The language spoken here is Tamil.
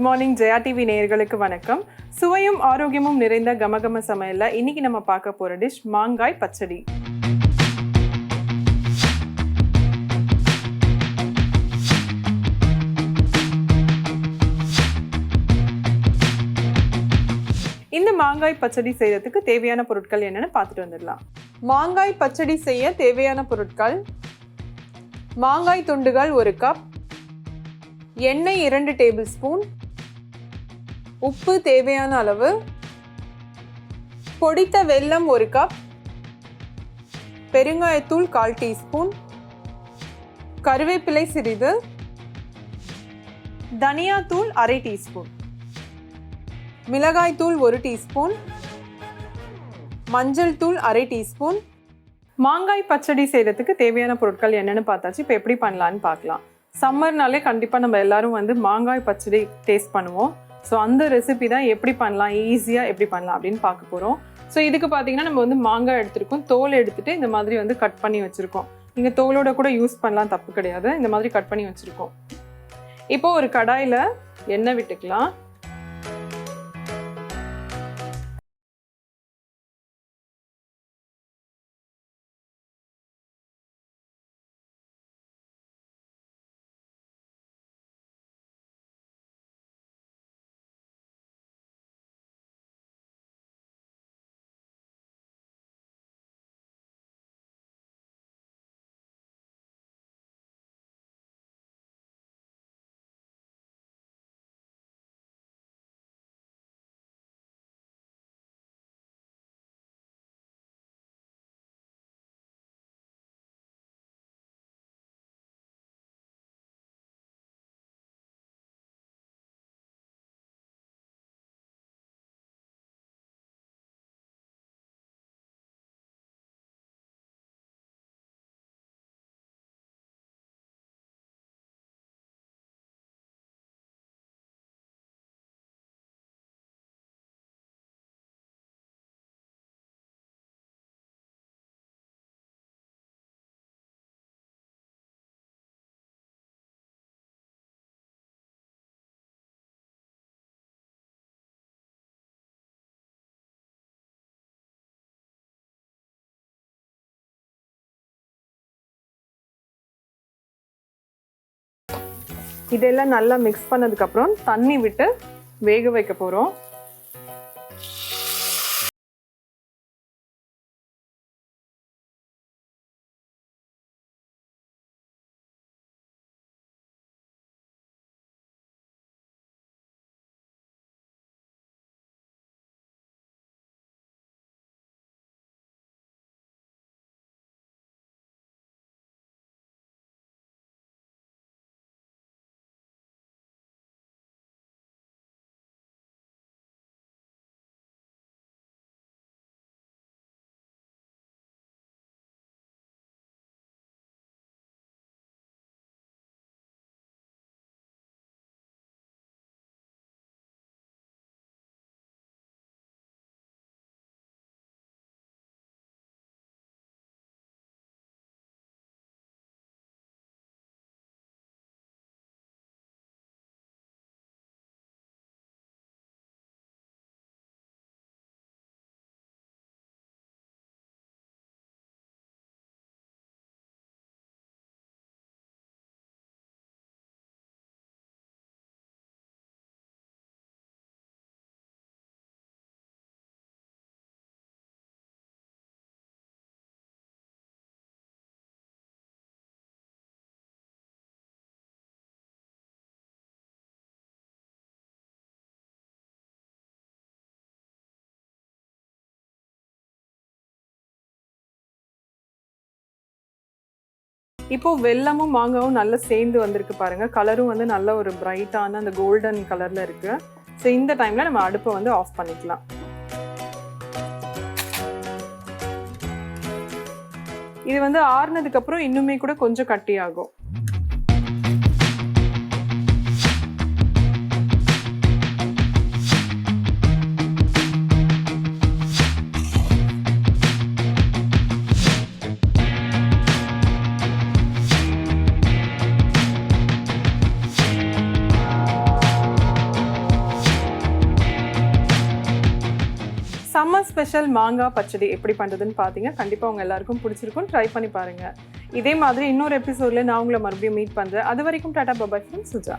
மார்னிங் ஜெயா டிவி நேயர்களுக்கு வணக்கம். சுவையும் ஆரோக்கியமும் நிறைந்த கமகம சமையல்ல இன்னைக்கு நம்ம பார்க்க போற டிஷ் மாங்காய் பச்சடி. இந்த மாங்காய் பச்சடி செய்யறதுக்கு தேவையான பொருட்கள் என்னன்னு பார்த்துட்டு வந்துடலாம். மாங்காய் பச்சடி செய்ய தேவையான பொருட்கள்: மாங்காய் துண்டுகள் 1 கப், எண்ணெய் 2 டேபிள் ஸ்பூன், உப்பு தேவையான அளவு, பொடித்த வெல்லம் 1 கப், பெருங்காயத்தூள் 1/4 டீஸ்பூன், கருவேப்பிலை சிறிது, தனியாத்தூள் 1/2 டீஸ்பூன், மிளகாய்த்தூள் 1 டீஸ்பூன், மஞ்சள் தூள் 1/2 டீஸ்பூன். மாங்காய் பச்சடி செய்யறதுக்கு தேவையான பொருட்கள் என்னன்னு பார்த்தாச்சு. இப்போ எப்படி பண்ணலான்னு பார்க்கலாம். சம்மர்னாலே கண்டிப்பாக நம்ம எல்லாரும் மாங்காய் பச்சடி டேஸ்ட் பண்ணுவோம். ஸோ அந்த ரெசிபி தான் எப்படி பண்ணலாம், ஈஸியாக எப்படி பண்ணலாம் அப்படின்னு பார்க்க போகிறோம். ஸோ இதுக்கு பார்த்தீங்கன்னா நம்ம மாங்காய் எடுத்துருக்கோம், தோல் எடுத்துகிட்டு இந்த மாதிரி கட் பண்ணி வச்சுருக்கோம். நீங்கள் தோலோட கூட யூஸ் பண்ணலாம், தப்பு கிடையாது. இந்த மாதிரி கட் பண்ணி வச்சுருக்கோம். இப்போது ஒரு கடாயில் எண்ணெய் விட்டுக்கலாம். இதெல்லாம் நல்லா மிக்ஸ் பண்ணதுக்கப்புறம் தண்ணி விட்டு வேக வைக்க போகிறோம். இப்போ வெல்லமும் மாங்காவும் நல்லா சேர்ந்து வந்திருக்கு பாருங்க. கலரும் நல்ல ஒரு பிரைட்டான அந்த கோல்டன் கலர்ல இருக்கு. ஸோ இந்த டைம்ல நம்ம அடுப்பை ஆஃப் பண்ணிக்கலாம். இது ஆறுனதுக்கு அப்புறம் இன்னுமே கூட கொஞ்சம் கட்டியாகும். சம்மர் ஸ்பெஷல் மாங்காய் பச்சடி எப்படி பண்ணுறதுன்னு பார்த்தீங்க. கண்டிப்பாக உங்கள் எல்லாருக்கும் பிடிச்சிருக்கும். ட்ரை பண்ணி பாருங்கள். இதே மாதிரி இன்னொரு எபிசோடில் நான் உங்களை மறுபடியும் மீட் பண்ணுறேன். அது வரைக்கும் டாடா பாபாய் ஃப்ரம் சுஜா.